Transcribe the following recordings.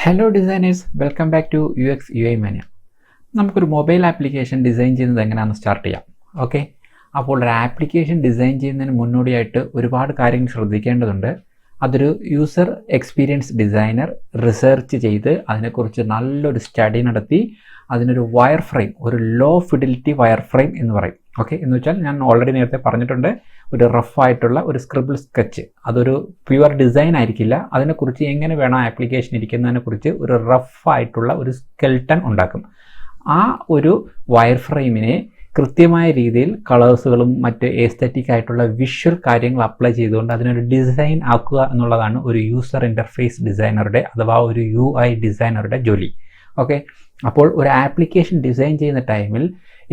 Hello designers, welcome back to uxuimania. നമുക്കൊരു mobile application design ചെയ്യുന്നത് എങ്ങനെയാണെന്ന് സ്റ്റാർട്ട് ചെയ്യാം. ഓക്കെ, അപ്പോൾ ഒരു ആപ്ലിക്കേഷൻ ഡിസൈൻ ചെയ്യുന്നതിന് മുന്നോടിയായിട്ട് ഒരുപാട് കാര്യങ്ങൾ ശ്രദ്ധിക്കേണ്ടതുണ്ട്. അതൊരു യൂസർ എക്സ്പീരിയൻസ് ഡിസൈനർ റിസർച്ച് ചെയ്ത് അതിനെക്കുറിച്ച് നല്ലൊരു സ്റ്റഡി നടത്തി അതിനൊരു വയർ ഫ്രെയിം, ഒരു ലോ ഫിഡിലിറ്റി വയർ ഫ്രെയിം എന്ന് പറയും. ഓക്കെ, എന്ന് വെച്ചാൽ ഞാൻ ഓൾറെഡി നേരത്തെ പറഞ്ഞിട്ടുണ്ട്, ഒരു റഫായിട്ടുള്ള ഒരു സ്ക്രിബിൾ സ്കെച്ച്, അതൊരു പ്യുവർ ഡിസൈൻ ആയിരിക്കില്ല. അതിനെക്കുറിച്ച് എങ്ങനെ വേണം ആപ്ലിക്കേഷൻ ഇരിക്കുന്നതിനെക്കുറിച്ച് ഒരു റഫായിട്ടുള്ള ഒരു സ്കെൽട്ടൺ ഉണ്ടാക്കും. ആ ഒരു വയർ ഫ്രെയിമിനെ കൃത്യമായ രീതിയിൽ കളേഴ്സുകളും മറ്റ് എസ്തെറ്റിക് ആയിട്ടുള്ള വിഷ്വൽ കാര്യങ്ങൾ അപ്ലൈ ചെയ്തുകൊണ്ട് അതിനൊരു ഡിസൈൻ ആക്കുക എന്നുള്ളതാണ് ഒരു യൂസർ ഇൻ്റർഫേസ് ഡിസൈനറുടെ അഥവാ ഒരു UI ഡിസൈനറുടെ ജോലി. ഓക്കെ, അപ്പോൾ ഒരു ആപ്ലിക്കേഷൻ ഡിസൈൻ ചെയ്യുന്ന ടൈമിൽ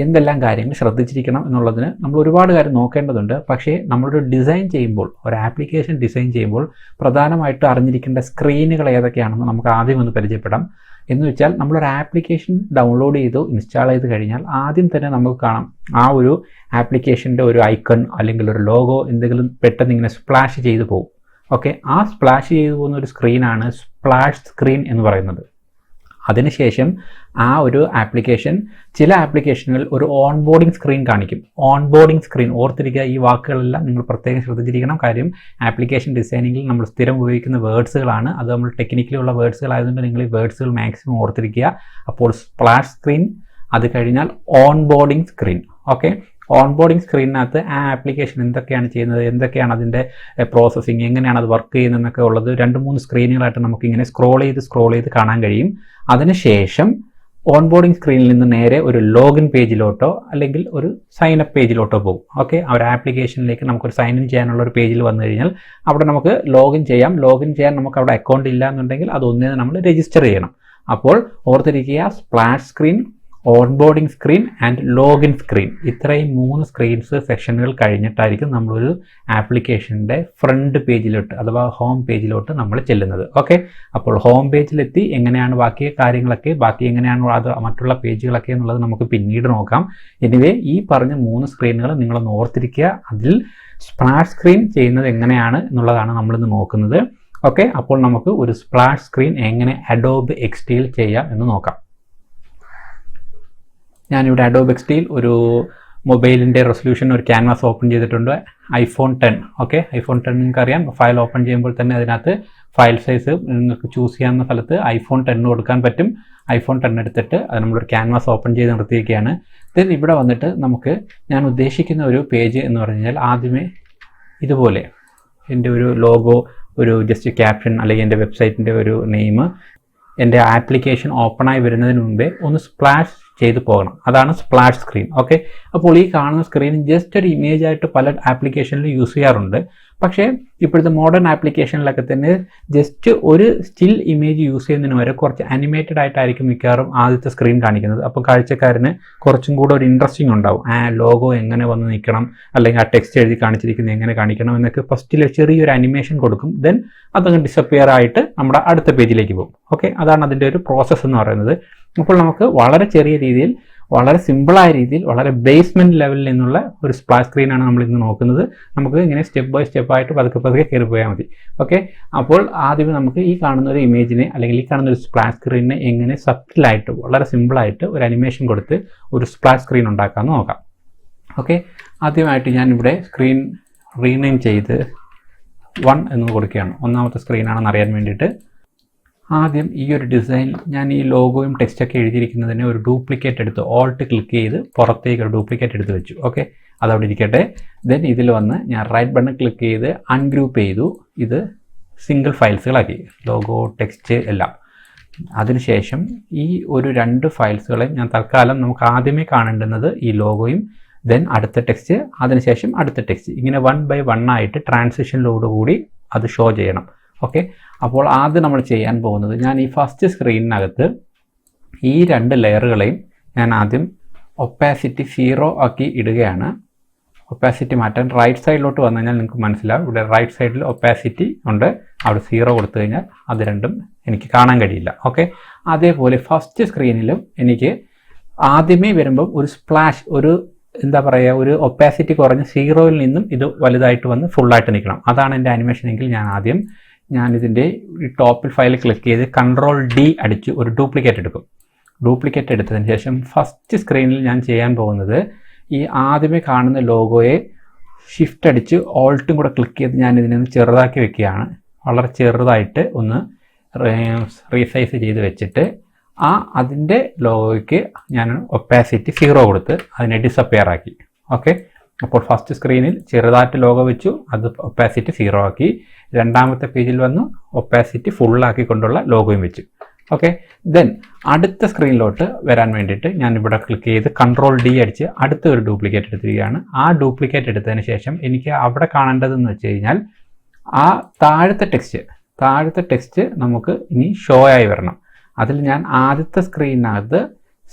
എന്തെല്ലാം കാര്യങ്ങൾ ശ്രദ്ധിച്ചിരിക്കണം എന്നുള്ളതിന് നമ്മൾ ഒരുപാട് കാര്യം നോക്കേണ്ടതുണ്ട്. പക്ഷേ നമ്മളൊരു ഡിസൈൻ ചെയ്യുമ്പോൾ, ഒരു ആപ്ലിക്കേഷൻ ഡിസൈൻ ചെയ്യുമ്പോൾ പ്രധാനമായിട്ട് അറിഞ്ഞിരിക്കേണ്ട സ്ക്രീനുകൾ ഏതൊക്കെയാണെന്ന് നമുക്ക് ആദ്യം ഒന്ന് പരിചയപ്പെടാം. എന്ന് വെച്ചാൽ നമ്മളൊരു ആപ്ലിക്കേഷൻ ഡൗൺലോഡ് ചെയ്തു ഇൻസ്റ്റാൾ ചെയ്ത് കഴിഞ്ഞാൽ ആദ്യം തന്നെ നമുക്ക് കാണാം ആ ഒരു ആപ്ലിക്കേഷൻ്റെ ഒരു ഐക്കൺ അല്ലെങ്കിൽ ഒരു ലോഗോ എന്തെങ്കിലും പെട്ടെന്ന് ഇങ്ങനെ സ്പ്ലാഷ് ചെയ്തു പോകും. ഓക്കെ, ആ സ്പ്ലാഷ് ചെയ്തു പോകുന്ന ഒരു സ്ക്രീനാണ് സ്പ്ലാഷ് സ്ക്രീൻ എന്ന് പറയുന്നത്. അതിനുശേഷം ആ ഒരു ആപ്ലിക്കേഷൻ, ചില ആപ്ലിക്കേഷനുകൾ ഒരു ഓൺബോർഡിംഗ് സ്ക്രീൻ കാണിക്കും. ഓൺബോർഡിംഗ് സ്ക്രീൻ ഓർത്തിരിക്കുക, ഈ വാക്കുകളെല്ലാം നിങ്ങൾ പ്രത്യേകം ശ്രദ്ധിച്ചിരിക്കണം. കാര്യം ആപ്ലിക്കേഷൻ ഡിസൈനിങ്ങിൽ നമ്മൾ സ്ഥിരം ഉപയോഗിക്കുന്ന വേർഡ്സുകളാണ്, അത് നമ്മൾ ടെക്നിക്കലിയുള്ള വേർഡ്സുകൾ ആയതുകൊണ്ട് നിങ്ങൾ ഈ വേർഡ്സുകൾ മാക്സിമം ഓർത്തിരിക്കുക. അപ്പോൾ സ്പ്ലാഷ് സ്ക്രീൻ, അത് കഴിഞ്ഞാൽ ഓൺബോർഡിംഗ് സ്ക്രീൻ. ഓക്കെ, ഓൺബോർഡിംഗ് സ്ക്രീനിനകത്ത് ആ ആപ്ലിക്കേഷൻ എന്തൊക്കെയാണ് ചെയ്യുന്നത്, എന്തൊക്കെയാണ് അതിൻ്റെ പ്രോസസ്സിങ്, എങ്ങനെയാണ് അത് വർക്ക് ചെയ്യുന്നതെന്നൊക്കെ ഉള്ളത് 2-3 സ്ക്രീനുകളായിട്ട് നമുക്കിങ്ങനെ സ്ക്രോൾ ചെയ്ത് കാണാൻ കഴിയും. അതിനുശേഷം ഓൺബോർഡിംഗ് സ്ക്രീനിൽ നിന്ന് നേരെ ഒരു ലോഗിൻ പേജിലോട്ടോ അല്ലെങ്കിൽ ഒരു സൈൻ അപ്പ് പേജിലോട്ടോ പോകും. ഓക്കെ, ആ ഒരു ആപ്ലിക്കേഷനിലേക്ക് നമുക്കൊരു സൈൻ ഇൻ ചെയ്യാനുള്ള ഒരു പേജിൽ വന്നു കഴിഞ്ഞാൽ അവിടെ നമുക്ക് ലോഗിൻ ചെയ്യാം. ലോഗിൻ ചെയ്യാൻ നമുക്ക് അവിടെ അക്കൗണ്ട് ഇല്ല എന്നുണ്ടെങ്കിൽ അതൊന്നേ നമ്മൾ രജിസ്റ്റർ ചെയ്യണം. അപ്പോൾ ഓർത്തിരിക്കുക, splash screen, onboarding screen and login screen, ഇത്രയും 3 സ്ക്രീൻസ് സെക്ഷനുകൾ കഴിഞ്ഞിട്ടായിരിക്കും നമ്മളൊരു ആപ്ലിക്കേഷൻ്റെ ഫ്രണ്ട് പേജിലോട്ട് അഥവാ ഹോം പേജിലോട്ട് നമ്മൾ ചെല്ലുന്നത്. ഓക്കെ, അപ്പോൾ ഹോം പേജിലെത്തി എങ്ങനെയാണ് ബാക്കി കാര്യങ്ങളൊക്കെ, ബാക്കി എങ്ങനെയാണ് അത് മറ്റുള്ള പേജുകളൊക്കെ എന്നുള്ളത് നമുക്ക് പിന്നീട് നോക്കാം. എനിവേ, ഈ പറഞ്ഞ 3 സ്ക്രീനുകൾ നിങ്ങളൊന്ന് ഓർത്തിരിക്കുക. അതിൽ സ്പ്ലാഷ് സ്ക്രീൻ ചെയ്യുന്നത് എങ്ങനെയാണ് എന്നുള്ളതാണ് നമ്മളിന്ന് നോക്കുന്നത്. ഓക്കെ, അപ്പോൾ നമുക്ക് ഒരു സ്പ്ലാഷ് സ്ക്രീൻ എങ്ങനെ Adobe XDയിൽ ചെയ്യാം എന്ന് നോക്കാം. ഞാനിവിടെ Adobe XDയിൽ ഒരു മൊബൈലിൻ്റെ റെസൊല്യൂഷൻ ഒരു ക്യാൻവാസ് ഓപ്പൺ ചെയ്തിട്ടുണ്ട്, iPhone 10. ഓക്കെ, iPhone 10 നിങ്ങൾക്ക് അറിയാം, ഫയൽ ഓപ്പൺ ചെയ്യുമ്പോൾ തന്നെ അതിനകത്ത് ഫയൽ സൈസ് നിങ്ങൾക്ക് ചൂസ് ചെയ്യാവുന്ന സ്ഥലത്ത് iPhone 10 കൊടുക്കാൻ പറ്റും. iPhone 10 എടുത്തിട്ട് അത് നമ്മളൊരു ക്യാൻവാസ് ഓപ്പൺ ചെയ്ത് നിർത്തിയിരിക്കുകയാണ്. ദെൻ ഇവിടെ വന്നിട്ട് നമുക്ക് ഞാൻ ഉദ്ദേശിക്കുന്ന ഒരു പേജ് എന്ന് പറഞ്ഞു കഴിഞ്ഞാൽ ആദ്യമേ ഇതുപോലെ എൻ്റെ ഒരു ലോഗോ, ഒരു ജസ്റ്റ് ക്യാപ്ഷൻ അല്ലെങ്കിൽ എൻ്റെ വെബ്സൈറ്റിൻ്റെ ഒരു നെയിം, എൻ്റെ ആപ്ലിക്കേഷൻ ഓപ്പണായി വരുന്നതിന് മുമ്പേ ഒന്ന് സ്പ്ലാഷ് ചെയ്ത് പോകണം. അതാണ് സ്പ്ലാഷ് സ്ക്രീൻ. ഓക്കെ, അപ്പോൾ ഈ കാണുന്ന സ്ക്രീൻ ജസ്റ്റ് ഒരു ഇമേജ് ആയിട്ട് പല ആപ്ലിക്കേഷനിൽ യൂസ് ചെയ്യാറുണ്ട്. പക്ഷേ ഇപ്പോഴത്തെ മോഡേൺ ആപ്ലിക്കേഷനിലൊക്കെ തന്നെ ജസ്റ്റ് ഒരു സ്റ്റിൽ ഇമേജ് യൂസ് ചെയ്യുന്നതിന് വരെ കുറച്ച് അനിമേറ്റഡ് ആയിട്ടായിരിക്കും മിക്കവാറും ആദ്യത്തെ സ്ക്രീൻ കാണിക്കുന്നത്. അപ്പോൾ കാഴ്ചക്കാരന് കുറച്ചും കൂടെ ഒരു ഇൻട്രസ്റ്റിംഗ് ഉണ്ടാവും. ആ ലോഗോ എങ്ങനെ വന്ന് നിൽക്കണം, അല്ലെങ്കിൽ ആ ടെക്സ്റ്റ് എഴുതി കാണിച്ചിരിക്കുന്നത് എങ്ങനെ കാണിക്കണം എന്നൊക്കെ ഫസ്റ്റിൽ ചെറിയൊരു അനിമേഷൻ കൊടുക്കും. ദെൻ അതങ്ങ് ഡിസപ്പിയർ ആയിട്ട് നമ്മുടെ അടുത്ത പേജിലേക്ക് പോകും. ഓക്കെ, അതാണ് അതിൻ്റെ ഒരു പ്രോസസ്സ് എന്ന് പറയുന്നത്. അപ്പോൾ നമുക്ക് വളരെ ചെറിയ രീതിയിൽ, വളരെ സിമ്പിളായ രീതിയിൽ, വളരെ ബേസ്മെൻറ്റ് ലെവലിൽ നിന്നുള്ള ഒരു സ്പ്ലാഷ് സ്ക്രീനാണ് നമ്മൾ ഇന്ന് നോക്കുന്നത്. നമുക്ക് ഇങ്ങനെ സ്റ്റെപ്പ് ബൈ സ്റ്റെപ്പ് ആയിട്ട് പതുക്കെ കയറി പോയാൽ മതി. ഓക്കെ, അപ്പോൾ ആദ്യമേ നമുക്ക് ഈ കാണുന്ന ഒരു ഇമേജിനെ അല്ലെങ്കിൽ ഈ കാണുന്ന ഒരു സ്പ്ലാഷ് സ്ക്രീനിനെ എങ്ങനെ സബ്റ്റിലായിട്ട് വളരെ സിമ്പിളായിട്ട് ഒരു അനിമേഷൻ കൊടുത്ത് ഒരു സ്പ്ലാഷ് സ്ക്രീൻ ഉണ്ടാക്കാമെന്ന് നോക്കാം. ഓക്കെ, ആദ്യമായിട്ട് ഞാനിവിടെ സ്ക്രീൻ റീനെയിം ചെയ്ത് 1 എന്ന് കൊടുക്കുകയാണ്. ഒന്നാമത്തെ സ്ക്രീനാണെന്ന് അറിയാൻ വേണ്ടിയിട്ട്. ആദ്യം ഈ ഒരു ഡിസൈൻ ഞാൻ ഈ ലോഗോയും ടെക്സ്റ്റൊക്കെ എഴുതിയിരിക്കുന്നതിന് ഒരു ഡ്യൂപ്ലിക്കേറ്റ് എടുത്ത് ഓൾട്ട് ക്ലിക്ക് ചെയ്ത് പുറത്തേക്ക് ഒരു ഡ്യൂപ്ലിക്കേറ്റ് എടുത്ത് വെച്ചു. ഓക്കെ, അതവിടെ ഇരിക്കട്ടെ. ദെൻ ഇതിൽ വന്ന് ഞാൻ റൈറ്റ് ബട്ടൺ ക്ലിക്ക് ചെയ്ത് അൺഗ്രൂപ്പ് ചെയ്തു. ഇത് സിംഗിൾ ഫയൽസുകളാക്കി, ലോഗോ, ടെക്സ്റ്റ് എല്ലാം. അതിനുശേഷം ഈ ഒരു 2 ഫയൽസുകളെ ഞാൻ തൽക്കാലം നമുക്ക് ആദ്യമേ കാണേണ്ടുന്നത് ഈ ലോഗോയും ദെൻ അടുത്ത ടെക്സ്റ്റ്, അതിനുശേഷം അടുത്ത ടെക്സ്റ്റ്, ഇങ്ങനെ 1 by 1 ആയിട്ട് ട്രാൻസിഷനിലോടുകൂടി അത് ഷോ ചെയ്യണം. ഓക്കെ, അപ്പോൾ ആദ്യം നമ്മൾ ചെയ്യാൻ പോകുന്നത്, ഞാൻ ഈ ഫസ്റ്റ് സ്ക്രീനിനകത്ത് ഈ 2 ലെയറുകളെയും ഞാൻ ആദ്യം ഒപ്പാസിറ്റി 0 ആക്കി ഇടുകയാണ്. ഒപ്പാസിറ്റി മാറ്റാൻ റൈറ്റ് സൈഡിലോട്ട് വന്നു കഴിഞ്ഞാൽ നിങ്ങൾക്ക് മനസ്സിലാവും, ഇവിടെ റൈറ്റ് സൈഡിൽ ഒപ്പാസിറ്റി ഉണ്ട്, അവിടെ 0 കൊടുത്തു കഴിഞ്ഞാൽ അത് രണ്ടും എനിക്ക് കാണാൻ കഴിയില്ല. ഓക്കെ, അതേപോലെ ഫസ്റ്റ് സ്ക്രീനിലും എനിക്ക് ആദ്യമേ വരുമ്പം ഒരു സ്പ്ലാഷ്, ഒരു എന്താ പറയുക, ഒരു ഒപ്പാസിറ്റി കുറഞ്ഞ് 0ൽ നിന്നും ഇത് വലുതായിട്ട് വന്ന് ഫുള്ളായിട്ട് നിൽക്കണം. അതാണ് എൻ്റെ അനിമേഷൻ എങ്കിൽ ഞാൻ ആദ്യം ഞാനിതിൻ്റെ ടോപ്പിൽ ഫയൽ ക്ലിക്ക് ചെയ്ത് Ctrl+D അടിച്ച് ഒരു ഡ്യൂപ്ലിക്കേറ്റ് എടുക്കും. ഡ്യൂപ്ലിക്കേറ്റ് എടുത്തതിന് ശേഷം ഫസ്റ്റ് സ്ക്രീനിൽ ഞാൻ ചെയ്യാൻ പോകുന്നത് ഈ ആദ്യമേ കാണുന്ന ലോഗോയെ ഷിഫ്റ്റ് അടിച്ച് ഓൾട്ടും കൂടെ ക്ലിക്ക് ചെയ്ത് ഞാൻ ഇതിനൊന്ന് ചെറുതാക്കി വെക്കുകയാണ്. വളരെ ചെറുതായിട്ട് ഒന്ന് റീസൈസ് ചെയ്ത് വെച്ചിട്ട് അതിൻ്റെ ലോഗോയ്ക്ക് ഞാൻ ഒപ്പാസിറ്റി 0 കൊടുത്ത് അതിനെ ഡിസപ്പിയർ ആക്കി. ഓക്കെ, അപ്പോൾ ഫസ്റ്റ് സ്ക്രീനിൽ ചെറുതായിട്ട് ലോഗോ വെച്ചു, അത് ഒപ്പാസിറ്റി 0 ആക്കി. രണ്ടാമത്തെ പേജിൽ വന്നു ഒപ്പാസിറ്റി ഫുള്ളാക്കിക്കൊണ്ടുള്ള ലോഗോയും വെച്ചു. ഓക്കെ, ദെൻ അടുത്ത സ്ക്രീനിലോട്ട് വരാൻ വേണ്ടിയിട്ട് ഞാൻ ഇവിടെ ക്ലിക്ക് ചെയ്ത് Ctrl+D അടിച്ച് അടുത്ത ഒരു ഡ്യൂപ്ലിക്കേറ്റ് എടുത്തിരിക്കുകയാണ്. ആ ഡ്യൂപ്ലിക്കേറ്റ് എടുത്തതിന് ശേഷം എനിക്ക് അവിടെ കാണേണ്ടതെന്ന് വെച്ച് കഴിഞ്ഞാൽ ആ താഴത്തെ ടെക്സ്റ്റ് നമുക്ക് ഇനി ഷോ ആയി വരണം. അതിൽ ഞാൻ ആദ്യത്തെ സ്ക്രീനിനകത്ത്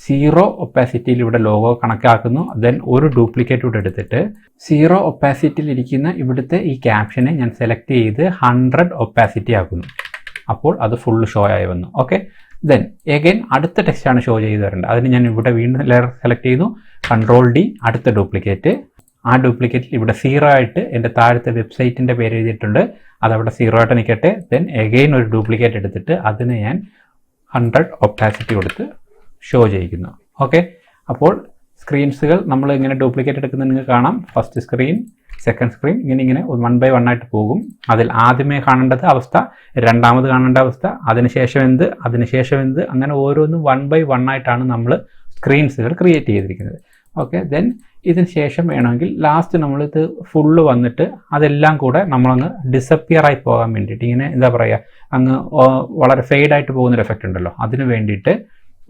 0 ഒപ്പാസിറ്റിയിൽ ഇവിടെ ലോഗോ കണക്കാക്കുന്നു. ദെൻ ഒരു ഡ്യൂപ്ലിക്കേറ്റ് കൂടെ എടുത്തിട്ട് 0 ഒപ്പാസിറ്റിയിൽ ഇരിക്കുന്ന ഇവിടുത്തെ ഈ ക്യാപ്ഷനെ ഞാൻ സെലക്ട് ചെയ്ത് 100 ഒപ്പാസിറ്റി ആക്കുന്നു. അപ്പോൾ അത് ഫുൾ ഷോ ആയി വന്നു. ഓക്കെ, ദെൻ എഗൈൻ അടുത്ത ടെക്സ്റ്റാണ് ഷോ ചെയ്ത് വരേണ്ടത്. അതിന് ഞാൻ ഇവിടെ വീണ്ടും ലെയർ സെലക്ട് ചെയ്തു, Ctrl+D അടുത്ത ഡ്യൂപ്ലിക്കേറ്റ്. ആ ഡ്യൂപ്ലിക്കേറ്റിൽ ഇവിടെ 0 ആയിട്ട് എൻ്റെ താഴത്തെ വെബ്സൈറ്റിൻ്റെ പേര് എഴുതിയിട്ടുണ്ട്, അതവിടെ 0 ആയിട്ട് നിൽക്കട്ടെ. ദെൻ എഗൈൻ ഒരു ഡ്യൂപ്ലിക്കേറ്റ് എടുത്തിട്ട് അതിന് ഞാൻ 100 ഒപ്പാസിറ്റി കൊടുത്ത് ഷോ ചെയ്യിക്കുന്നു. ഓക്കെ, അപ്പോൾ സ്ക്രീൻസുകൾ നമ്മൾ ഇങ്ങനെ ഡ്യൂപ്ലിക്കേറ്റ് എടുക്കുന്നത് നിങ്ങൾക്ക് കാണാം. ഫസ്റ്റ് സ്ക്രീൻ, സെക്കൻഡ് സ്ക്രീൻ, ഇങ്ങനെ 1 by 1 ആയിട്ട് പോകും. അതിൽ ആദ്യമേ കാണേണ്ടത് അവസ്ഥ, രണ്ടാമത് കാണേണ്ട അവസ്ഥ, അതിനുശേഷം എന്ത്, അങ്ങനെ ഓരോന്നും 1 by 1 ആയിട്ടാണ് നമ്മൾ സ്ക്രീൻസുകൾ ക്രിയേറ്റ് ചെയ്തിരിക്കുന്നത്. ഓക്കെ, ദെൻ ഇതിന് ശേഷം വേണമെങ്കിൽ ലാസ്റ്റ് നമ്മളിത് ഫുള്ള് വന്നിട്ട് അതെല്ലാം കൂടെ നമ്മളങ്ങ് ഡിസപ്പിയർ ആയി പോകാൻ വേണ്ടിയിട്ട് ഇങ്ങനെ എന്താ പറയുക, അങ്ങ് വളരെ ഫെയ്ഡായിട്ട് പോകുന്നൊരു എഫക്റ്റ് ഉണ്ടല്ലോ, അതിന് വേണ്ടിയിട്ട്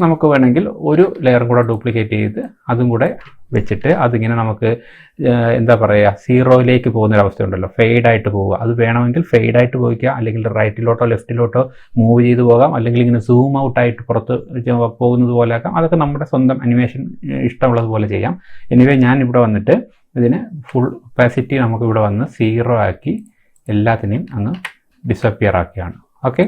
നമുക്ക് വേണമെങ്കിൽ ഒരു ലെയറും കൂടെ ഡ്യൂപ്ലിക്കേറ്റ് ചെയ്ത് അതും കൂടെ വെച്ചിട്ട് അതിങ്ങനെ നമുക്ക് എന്താ പറയുക 0യിലേക്ക് പോകുന്നൊരവസ്ഥ ഉണ്ടല്ലോ, ഫെയ്ഡായിട്ട് പോവുക. അത് വേണമെങ്കിൽ ഫെയ്ഡായിട്ട് പോയിക്കുക, അല്ലെങ്കിൽ റൈറ്റിലോട്ടോ ലെഫ്റ്റിലോട്ടോ മൂവ് ചെയ്ത് പോകാം, അല്ലെങ്കിൽ ഇങ്ങനെ സൂം ഔട്ടായിട്ട് പുറത്ത് പോകുന്നത് പോലെ ആക്കാം. അതൊക്കെ നമ്മുടെ സ്വന്തം അനിമേഷൻ ഇഷ്ടമുള്ളതുപോലെ ചെയ്യാം. എനിവേ ഞാൻ ഇവിടെ വന്നിട്ട് ഇതിന് ഫുൾ ഒപ്പാസിറ്റി നമുക്ക് ഇവിടെ വന്ന് 0 ആക്കി എല്ലാത്തിനെയും അങ്ങ് ഡിസപ്പിയർ ആക്കിയാണ്. ഓക്കെ,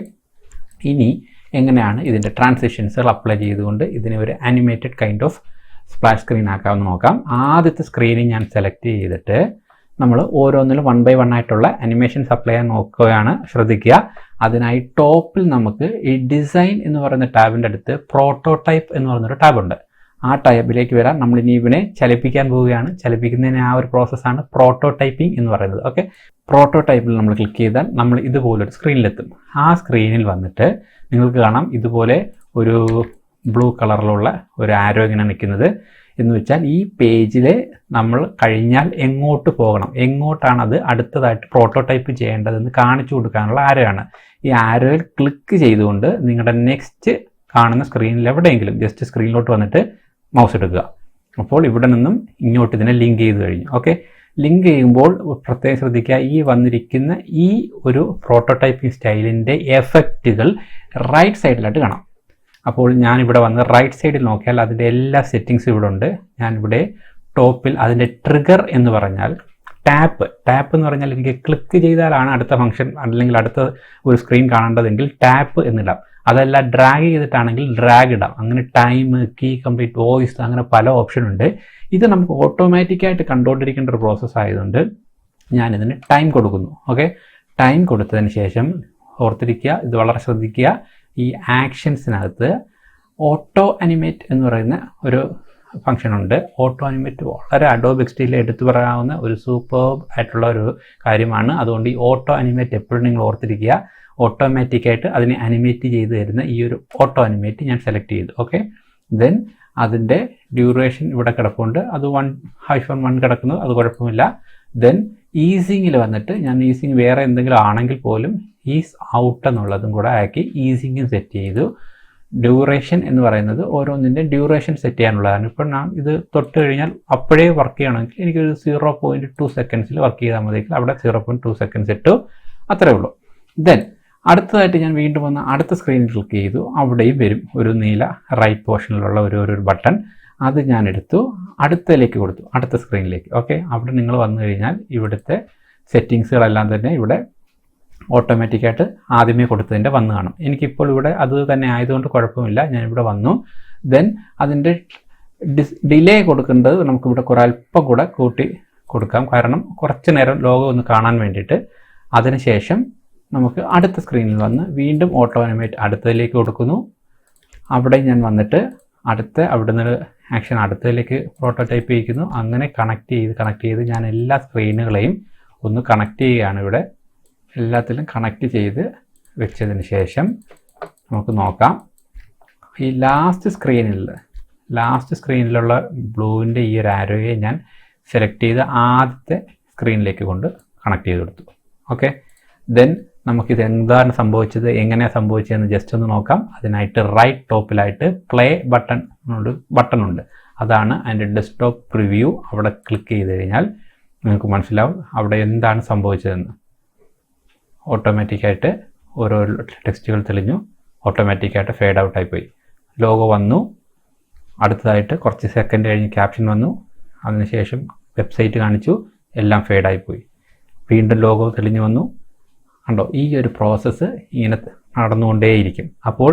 ഇനി എങ്ങനെയാണ് ഇതിൻ്റെ ട്രാൻസിഷൻസുകൾ അപ്ലൈ ചെയ്തുകൊണ്ട് ഇതിനെ ഒരു animated kind of splash screen ആക്കാമെന്ന് നോക്കാം. ആദ്യത്തെ സ്ക്രീനിൽ ഞാൻ സെലക്ട് ചെയ്തിട്ട് നമ്മൾ ഓരോന്നിലും 1 by 1 ആയിട്ടുള്ള അനിമേഷൻസ് അപ്ലൈ ചെയ്യാൻ നോക്കുകയാണ്. ശ്രദ്ധിക്കുക, അതിനായി ടോപ്പിൽ നമുക്ക് ഈ ഡിസൈൻ എന്ന് പറയുന്ന ടാബിൻ്റെ അടുത്ത് പ്രോട്ടോടൈപ്പ് എന്ന് പറയുന്നൊരു ടാബുണ്ട്. ആ ടാബിലേക്ക് വരാൻ നമ്മളിനി ഇവനെ ചലിപ്പിക്കാൻ പോവുകയാണ്. ചലിപ്പിക്കുന്നതിന് ആ ഒരു പ്രോസസ്സാണ് പ്രോട്ടോടൈപ്പിംഗ് എന്ന് പറയുന്നത്. ഓക്കെ, പ്രോട്ടോടൈപ്പിൽ നമ്മൾ ക്ലിക്ക് ചെയ്താൽ നമ്മൾ ഇതുപോലൊരു സ്ക്രീനിലെത്തും. ആ സ്ക്രീനിൽ വന്നിട്ട് നിങ്ങൾക്ക് കാണാം ഇതുപോലെ ഒരു ബ്ലൂ കളറിലുള്ള ഒരു ആരോ ഇങ്ങനെ നിൽക്കുന്നത്. എന്ന് വെച്ചാൽ ഈ പേജിൽ നമ്മൾ കഴിഞ്ഞാൽ എങ്ങോട്ട് പോകണം, എങ്ങോട്ടാണ് അത് അടുത്തതായിട്ട് പ്രോട്ടോടൈപ്പ് ചെയ്യേണ്ടതെന്ന് കാണിച്ചു കൊടുക്കാനുള്ള ആരോ ആണ്. ഈ ആരോയിൽ ക്ലിക്ക് ചെയ്തുകൊണ്ട് നിങ്ങളുടെ നെക്സ്റ്റ് കാണുന്ന സ്ക്രീനിൽ എവിടെയെങ്കിലും ജസ്റ്റ് സ്ക്രീനിലോട്ട് വന്നിട്ട് മൗസ് എടുക്കുക. അപ്പോൾ ഇവിടെ നിന്നും ഇങ്ങോട്ട് ഇതിനെ ലിങ്ക് ചെയ്ത് കഴിഞ്ഞു. ഓക്കെ, ലിങ്ക് ചെയ്യുമ്പോൾ പ്രത്യേകം ശ്രദ്ധിക്കുക, ഈ വന്നിരിക്കുന്ന ഈ ഒരു പ്രോട്ടോടൈപ്പിംഗ് സ്റ്റൈലിൻ്റെ എഫക്റ്റുകൾ റൈറ്റ് സൈഡിലായിട്ട് കാണാം. അപ്പോൾ ഞാനിവിടെ വന്ന് റൈറ്റ് സൈഡിൽ നോക്കിയാൽ അതിൻ്റെ എല്ലാ സെറ്റിങ്സും ഇവിടെ ഉണ്ട്. ഞാനിവിടെ ടോപ്പിൽ അതിൻ്റെ ട്രിഗർ എന്ന് പറഞ്ഞാൽ ടാപ്പ് എന്ന് പറഞ്ഞാൽ എനിക്ക് ക്ലിക്ക് ചെയ്താലാണ് അടുത്ത ഫംഗ്ഷൻ അല്ലെങ്കിൽ അടുത്ത ഒരു സ്ക്രീൻ കാണേണ്ടതെങ്കിൽ ടാപ്പ് എന്നിടാം. അതല്ല ഡ്രാഗ് ചെയ്തിട്ടാണെങ്കിൽ ഡ്രാഗ് ഇടാം. അങ്ങനെ ടൈം, കീ കംപ്ലീറ്റ്, വോയിസ്, അങ്ങനെ പല ഓപ്ഷൻ ഉണ്ട്. ഇത് നമുക്ക് ഓട്ടോമാറ്റിക്കായിട്ട് കണ്ടുകൊണ്ടിരിക്കേണ്ട ഒരു പ്രോസസ്സ് ആയതുകൊണ്ട് ഞാനിതിന് ടൈം കൊടുക്കുന്നു. ഓക്കെ, ടൈം കൊടുത്തതിന് ശേഷം ഓർത്തിരിക്കുക, ഇത് വളരെ ശ്രദ്ധിക്കുക, ഈ ആക്ഷൻസിനകത്ത് ഓട്ടോ അനിമേറ്റ് എന്ന് പറയുന്ന ഒരു ഫംഗ്ഷൻ ഉണ്ട്. ഓട്ടോ അനിമേറ്റ് വളരെ അഡോബ് എക്സ്ഡിയിൽ എടുത്തു പറയാവുന്ന ഒരു സൂപ്പർബ് ആയിട്ടുള്ള ഒരു കാര്യമാണ്. അതുകൊണ്ട് ഈ ഓട്ടോ അനിമേറ്റ് എപ്പോഴും നിങ്ങൾ ഓർത്തിരിക്കുക. ഓട്ടോമാറ്റിക്കായിട്ട് അതിനെ അനിമേറ്റ് ചെയ്ത് തരുന്ന ഈ ഒരു ഓട്ടോ അനിമേറ്റ് ഞാൻ സെലക്ട് ചെയ്തു. ഓക്കെ, ദെൻ അതിൻ്റെ ഡ്യൂറേഷൻ ഇവിടെ കിടപ്പുണ്ട്, അത് 1-1 കിടക്കുന്നത്, അത് കുഴപ്പമില്ല. ദെൻ ഈസിങ്ങിൽ വന്നിട്ട് ഞാൻ ഈസിങ് വേറെ എന്തെങ്കിലും ആണെങ്കിൽ പോലും ഈസ് ഔട്ട് എന്നുള്ളതും കൂടെ ആക്കി ഈസിങ്ങും സെറ്റ് ചെയ്തു. ഡ്യൂറേഷൻ എന്ന് പറയുന്നത് ഓരോന്നിൻ്റെ ഡ്യൂറേഷൻ സെറ്റ് ചെയ്യാനുള്ളതാണ്. ഇപ്പോൾ ഞാൻ ഇത് തൊട്ട് കഴിഞ്ഞാൽ അപ്പോഴേ വർക്ക് ചെയ്യണമെങ്കിൽ എനിക്കൊരു 0.2 സെക്കൻഡ്സിൽ വർക്ക് ചെയ്താൽ മതിയെങ്കിൽ അവിടെ 0.2 സെക്കൻഡ്സ് ഇട്ടു, അത്രേ ഉള്ളൂ. ദെൻ അടുത്തതായിട്ട് ഞാൻ വീണ്ടും വന്ന് അടുത്ത സ്ക്രീനിൽ ക്ലിക്ക് ചെയ്തു. അവിടെയും വരും ഒരു നീല റൈറ്റ് പോർഷനിലുള്ള ഒരു ബട്ടൺ, അത് ഞാൻ എടുത്തു അടുത്തതിലേക്ക് കൊടുത്തു, അടുത്ത സ്ക്രീനിലേക്ക്. ഓക്കെ, അവിടെ നിങ്ങൾ വന്നു കഴിഞ്ഞാൽ ഇവിടുത്തെ സെറ്റിങ്സുകളെല്ലാം തന്നെ ഇവിടെ ഓട്ടോമാറ്റിക്കായിട്ട് ആദ്യമേ കൊടുത്തതിൻ്റെ വന്ന് കാണും. എനിക്കിപ്പോൾ ഇവിടെ അത് തന്നെ ആയതുകൊണ്ട് കുഴപ്പമില്ല, ഞാനിവിടെ വന്നു. ദെൻ അതിൻ്റെ ഡിലേ കൊടുക്കേണ്ടത് നമുക്കിവിടെ അല്പം കൂടെ കൂട്ടി കൊടുക്കാം, കാരണം കുറച്ച് നേരം ലോഗോ ഒന്ന് കാണാൻ വേണ്ടിയിട്ട്. അതിനുശേഷം നമുക്ക് അടുത്ത സ്ക്രീനിൽ വന്ന് വീണ്ടും ഓട്ടോ അനിമേറ്റ് അടുത്തതിലേക്ക് കൊടുക്കുന്നു. അവിടെ ഞാൻ വന്നിട്ട് അവിടുന്ന് ആക്ഷൻ അടുത്തതിലേക്ക് പ്രോട്ടോടൈപ്പ് ചെയ്യിക്കുന്നു. അങ്ങനെ കണക്ട് ചെയ്ത് ഞാൻ എല്ലാ സ്ക്രീനുകളെയും ഒന്ന് കണക്ട് ചെയ്യുകയാണ്. ഇവിടെ എല്ലാത്തിലും കണക്ട് ചെയ്ത് വെച്ചതിന് ശേഷം നമുക്ക് നോക്കാം. ഈ ലാസ്റ്റ് സ്ക്രീനിലുള്ള ബ്ലൂവിൻ്റെ ഈ ഒരു ആരോയെ ഞാൻ സെലക്ട് ചെയ്ത് ആദ്യത്തെ സ്ക്രീനിലേക്ക് കൊണ്ട് കണക്ട് ചെയ്ത് കൊടുത്തു. ഓക്കെ, ദെൻ നമുക്കിത് എന്താണ് സംഭവിച്ചത്, എങ്ങനെയാണ് സംഭവിച്ചതെന്ന് ജസ്റ്റ് ഒന്ന് നോക്കാം. അതിനായിട്ട് റൈറ്റ് ടോപ്പിലായിട്ട് പ്ലേ ബട്ടൺ ഉണ്ട്. അതാണ് അതിൻ്റെ ഡെസ്ക്ടോപ്പ് പ്രിവ്യൂ. അവിടെ ക്ലിക്ക് ചെയ്ത് കഴിഞ്ഞാൽ നിങ്ങൾക്ക് മനസ്സിലാവും അവിടെ എന്താണ് സംഭവിച്ചതെന്ന്. ഓട്ടോമാറ്റിക്കായിട്ട് ഓരോ ടെക്സ്റ്റുകൾ തെളിഞ്ഞു, ഓട്ടോമാറ്റിക്കായിട്ട് ഫേഡ് ഔട്ടായി പോയി. ലോഗോ വന്നു, അടുത്തതായിട്ട് കുറച്ച് സെക്കൻഡ് കഴിഞ്ഞ് ക്യാപ്ഷൻ വന്നു, അതിനുശേഷം വെബ്സൈറ്റ് കാണിച്ചു, എല്ലാം ഫേഡായിപ്പോയി. വീണ്ടും ലോഗോ തെളിഞ്ഞു വന്നു. കണ്ടോ, ഈ ഒരു പ്രോസസ്സ് ഇങ്ങനെ നടന്നുകൊണ്ടേയിരിക്കും. അപ്പോൾ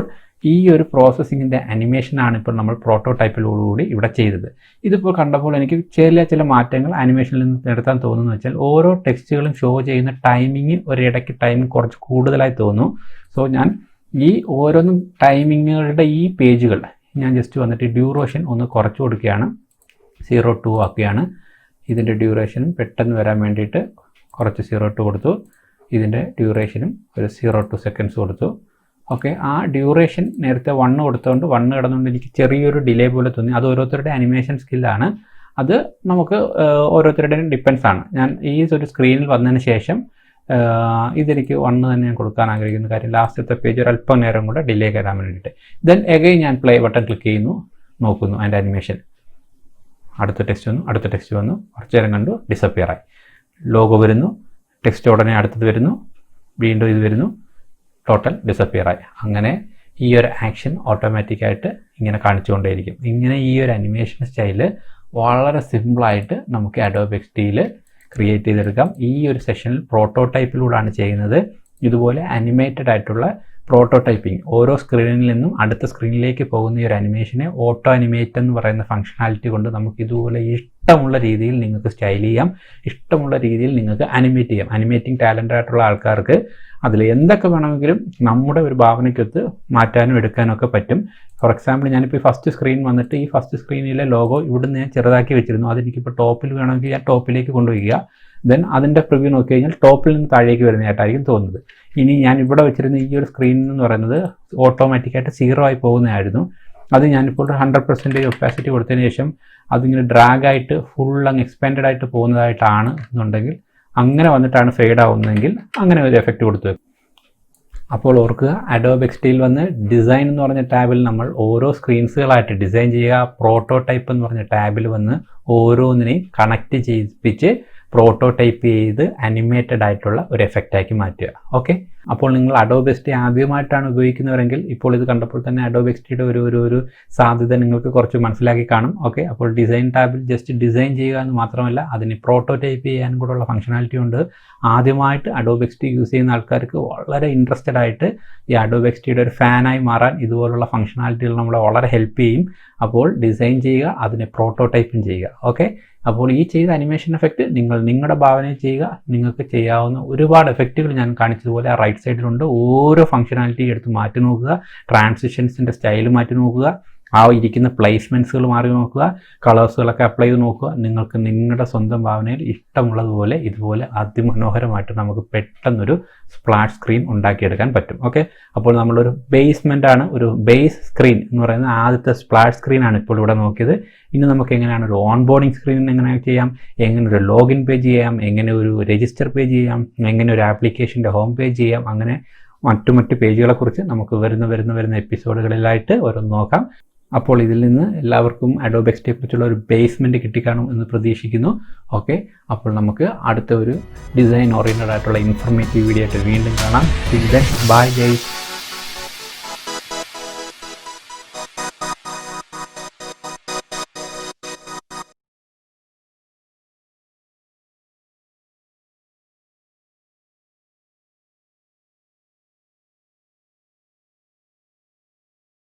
ഈ ഒരു പ്രോസസ്സിങ്ങിൻ്റെ അനിമേഷനാണ് ഇപ്പോൾ നമ്മൾ പ്രോട്ടോടൈപ്പിലോടുകൂടി ഇവിടെ ചെയ്തത്. ഇതിപ്പോൾ കണ്ടപ്പോൾ എനിക്ക് ചില മാറ്റങ്ങൾ അനിമേഷനിൽ നിന്ന് എടുത്താൻ തോന്നുന്നു വെച്ചാൽ ഓരോ ടെക്സ്റ്റുകളും ഷോ ചെയ്യുന്ന ടൈമിങ് ഒരിടയ്ക്ക് ടൈമിംഗ് കുറച്ച് കൂടുതലായി തോന്നുന്നു. സോ ഞാൻ ഈ ഓരോന്നും ടൈമിങ്ങുകളുടെ ഈ പേജുകൾ ഞാൻ ജസ്റ്റ് വന്നിട്ട് ഡ്യൂറേഷൻ ഒന്ന് കുറച്ച് കൊടുക്കുകയാണ്, 0.2 ആക്കുകയാണ്. ഇതിൻ്റെ ഡ്യൂറേഷനും പെട്ടെന്ന് വരാൻ വേണ്ടിയിട്ട് കുറച്ച് 0.2 കൊടുത്തു. ഇതിൻ്റെ ഡ്യൂറേഷനും ഒരു 0.2 സെക്കൻഡ്സ് കൊടുത്തു. ഓക്കെ, ആ ഡ്യൂറേഷൻ നേരത്തെ 1 കൊടുത്തുകൊണ്ട് 1 കിടന്നുകൊണ്ട് എനിക്ക് ചെറിയൊരു ഡിലേ പോലെ തോന്നി. അത് ഓരോരുത്തരുടെ അനിമേഷൻ സ്കില്ലാണ്. അത് നമുക്ക് ഓരോരുത്തരുടെയും ഡിപ്പെൻസ് ആണ്. ഞാൻ ഈ ഒരു സ്ക്രീനിൽ വന്നതിന് ശേഷം ഇതെനിക്ക് 1 തന്നെ ഞാൻ കൊടുക്കാൻ ആഗ്രഹിക്കുന്ന കാര്യം ലാസ്റ്റത്തെ പേജ് ഒരു അല്പം നേരം കൂടെ ഡിലേ കയറാൻ വേണ്ടിയിട്ട്. ദെൻ എഗെയിൻ ഞാൻ പ്ലേ ബട്ടൺ ക്ലിക്ക് ചെയ്യുന്നു, നോക്കുന്നു അതിൻ്റെ അനിമേഷൻ. അടുത്ത ടെക്സ്റ്റ് വന്നു, കുറച്ച് നേരം കണ്ടു, ഡിസപ്പിയർ ആയി. ലോഗോ വരുന്നു, ടെക്സ്റ്റ് ഉടനെ അടുത്തത് വരുന്നു, വീണ്ടും ഇത് വരുന്നു, ടോട്ടൽ ഡിസപ്പിയർ ആയി. അങ്ങനെ ഈ ഒരു ആക്ഷൻ ഓട്ടോമാറ്റിക്കായിട്ട് ഇങ്ങനെ കാണിച്ചുകൊണ്ടേയിരിക്കും. ഇങ്ങനെ ഈ ഒരു അനിമേഷൻ സ്റ്റൈല് വളരെ സിമ്പിളായിട്ട് നമുക്ക് അഡോബ് എക്സ്ഡിയിൽ ക്രിയേറ്റ് ചെയ്തെടുക്കാം. ഈ ഒരു സെഷനിൽ പ്രോട്ടോടൈപ്പിലൂടെയാണ് ചെയ്യുന്നത്. ഇതുപോലെ അനിമേറ്റഡ് ആയിട്ടുള്ള പ്രോട്ടോടൈപ്പിംഗ്, ഓരോ സ്ക്രീനിൽ നിന്നും അടുത്ത സ്ക്രീനിലേക്ക് പോകുന്ന ഈ ഒരു അനിമേഷനെ ഓട്ടോ അനിമേറ്റ് എന്ന് പറയുന്ന ഫംഗ്ഷനാലിറ്റി കൊണ്ട് നമുക്ക് ഇതുപോലെ ഇഷ്ടമുള്ള രീതിയിൽ നിങ്ങൾക്ക് സ്റ്റൈൽ ചെയ്യാം, ഇഷ്ടമുള്ള രീതിയിൽ നിങ്ങൾക്ക് അനിമേറ്റ് ചെയ്യാം. അനിമേറ്റിംഗ് ടാലൻ്റ് ആയിട്ടുള്ള ആൾക്കാർക്ക് അതിൽ എന്തൊക്കെ വേണമെങ്കിലും നമ്മുടെ ഒരു ഭാവനയ്ക്കൊത്ത് മാറ്റാനും എടുക്കാനും ഒക്കെ പറ്റും. ഫോർ എക്സാമ്പിൾ ഞാനിപ്പോൾ ഈ ഫസ്റ്റ് സ്ക്രീൻ വന്നിട്ട് ഈ ഫസ്റ്റ് സ്ക്രീനിലെ ലോഗോ ഇവിടുന്ന് ഞാൻ ചെറുതാക്കി വെച്ചിരുന്നു. അതെനിക്കിപ്പോൾ ടോപ്പിൽ വേണമെങ്കിൽ ഞാൻ ടോപ്പിലേക്ക് കൊണ്ടുപോവുക. ദെൻ അതിൻ്റെ പ്രിവ്യൂ നോക്കി കഴിഞ്ഞാൽ ടോപ്പിൽ നിന്ന് താഴേക്ക് വരുന്നതായിട്ടായിരിക്കും തോന്നുന്നത്. ഇനി ഞാൻ ഇവിടെ വെച്ചിരുന്ന ഈ ഒരു സ്ക്രീൻ എന്ന് പറയുന്നത് ഓട്ടോമാറ്റിക്കായിട്ട് 0 ആയി പോകുന്നതായിരുന്നു. അത് ഞാനിപ്പോൾ 100% ഒപ്പാസിറ്റി കൊടുത്തതിന് ശേഷം അതിങ്ങനെ ഡ്രാഗായിട്ട് ഫുൾ അങ്ങ് എക്സ്പാൻഡഡ് ആയിട്ട് പോകുന്നതായിട്ടാണ് എന്നുണ്ടെങ്കിൽ, അങ്ങനെ വന്നിട്ടാണ് ഫെയ്ഡ് ആവുന്നതെങ്കിൽ അങ്ങനെ ഒരു എഫക്റ്റ് കൊടുത്തു. അപ്പോൾ ഓർക്കുക, അഡോബ് എക്സ്ഡിയിൽ വന്ന് ഡിസൈൻ എന്ന് പറഞ്ഞ ടാബിൽ നമ്മൾ ഓരോ സ്ക്രീൻസുകളായിട്ട് ഡിസൈൻ ചെയ്യുക. പ്രോട്ടോടൈപ്പ് എന്ന് പറഞ്ഞ ടാബിൽ വന്ന് ഓരോന്നിനെയും കണക്ട് ചെയ്യിപ്പിച്ച് പ്രോട്ടോടൈപ്പ് ചെയ്ത് അനിമേറ്റഡ് ആയിട്ടുള്ള ഒരു എഫക്റ്റാക്കി മാറ്റുക. ഓക്കെ, അപ്പോൾ നിങ്ങൾ അഡോബ് എക്സ്ഡി ആദ്യമായിട്ടാണ് ഉപയോഗിക്കുന്നവരെങ്കിൽ ഇപ്പോൾ ഇത് കണ്ടപ്പോൾ തന്നെ അഡോബ് എക്സ്ഡിയുടെ ഒരു സാധ്യത നിങ്ങൾക്ക് കുറച്ച് മനസ്സിലാക്കി കാണും. ഓക്കെ, അപ്പോൾ ഡിസൈൻ ടാബിൽ ജസ്റ്റ് ഡിസൈൻ ചെയ്യുക എന്ന് മാത്രമല്ല അതിന് പ്രോട്ടോടൈപ്പ് ചെയ്യാനും കൂടെയുള്ള ഫംഗ്ഷനാലിറ്റി ഉണ്ട്. ആദ്യമായിട്ട് അഡോബ് എക്സ്ഡി യൂസ് ചെയ്യുന്ന ആൾക്കാർക്ക് വളരെ ഇൻട്രസ്റ്റഡ് ആയിട്ട് ഈ അഡോബ് എക്സ്ഡിയുടെ ഒരു ഫാനായി മാറാൻ ഇതുപോലുള്ള ഫംഗ്ഷനാലിറ്റികൾ നമ്മളെ വളരെ ഹെൽപ്പ് ചെയ്യും. അപ്പോൾ ഡിസൈൻ ചെയ്യുക, അതിനെ പ്രോട്ടോടൈപ്പും ചെയ്യുക. ഓക്കെ, അപ്പോൾ ഈ ചെയ്ത അനിമേഷൻ എഫക്റ്റ് നിങ്ങളുടെ ഭാവനയിൽ ചെയ്യുക. നിങ്ങൾക്ക് ചെയ്യാവുന്ന ഒരുപാട് എഫക്റ്റുകൾ ഞാൻ കാണിച്ചതുപോലെ ആ റൈറ്റ് സൈഡിലുണ്ട്. ഓരോ ഫംഗ്ഷനാലിറ്റി എടുത്ത് മാറ്റി നോക്കുക, ട്രാൻസിഷൻസിൻ്റെ സ്റ്റൈൽ മാറ്റി നോക്കുക, ആ ഇരിക്കുന്ന പ്ലേസ്മെൻറ്റ്സുകൾ മാറി നോക്കുക, കളേഴ്സുകളൊക്കെ അപ്ലൈ ചെയ്ത് നോക്കുക. നിങ്ങൾക്ക് നിങ്ങളുടെ സ്വന്തം ഭാവനയിൽ ഇഷ്ടമുള്ളതുപോലെ ഇതുപോലെ അതിമനോഹരമായിട്ട് നമുക്ക് പെട്ടെന്നൊരു സ്പ്ലാഷ് സ്ക്രീൻ ഉണ്ടാക്കിയെടുക്കാൻ പറ്റും. ഓക്കെ, അപ്പോൾ നമ്മളൊരു ഒരു ബേസ് സ്ക്രീൻ എന്ന് പറയുന്ന ആദ്യത്തെ സ്പ്ലാഷ് സ്ക്രീനാണ് ഇപ്പോൾ ഇവിടെ നോക്കിയത്. ഇനി നമുക്ക് എങ്ങനെയാണ് ഒരു ഓൺബോർഡിംഗ് സ്ക്രീൻ എങ്ങനെ ചെയ്യാം, എങ്ങനെ ഒരു ലോഗിൻ പേജ് ചെയ്യാം, എങ്ങനെ ഒരു രജിസ്റ്റർ പേജ് ചെയ്യാം, എങ്ങനെ ഒരു ആപ്ലിക്കേഷൻ്റെ ഹോം പേജ് ചെയ്യാം, അങ്ങനെ മറ്റു പേജുകളെക്കുറിച്ച് നമുക്ക് വരുന്ന എപ്പിസോഡുകളിലായിട്ട് ഓരോന്ന് നോക്കാം. അപ്പോൾ ഇതിൽ നിന്ന് എല്ലാവർക്കും അഡോബ് എക്സ്ഡിയെ കുറിച്ചുള്ള ഒരു ബേസ്മെൻറ്റ് കിട്ടിക്കാണും എന്ന് പ്രതീക്ഷിക്കുന്നു. ഓക്കെ, അപ്പോൾ നമുക്ക് അടുത്ത ഒരു ഡിസൈൻ ഓറിയൻറ്റഡ് ആയിട്ടുള്ള ഇൻഫർമേറ്റീവ് വീഡിയോ ആയിട്ട് വീണ്ടും കാണാം. Bye guys.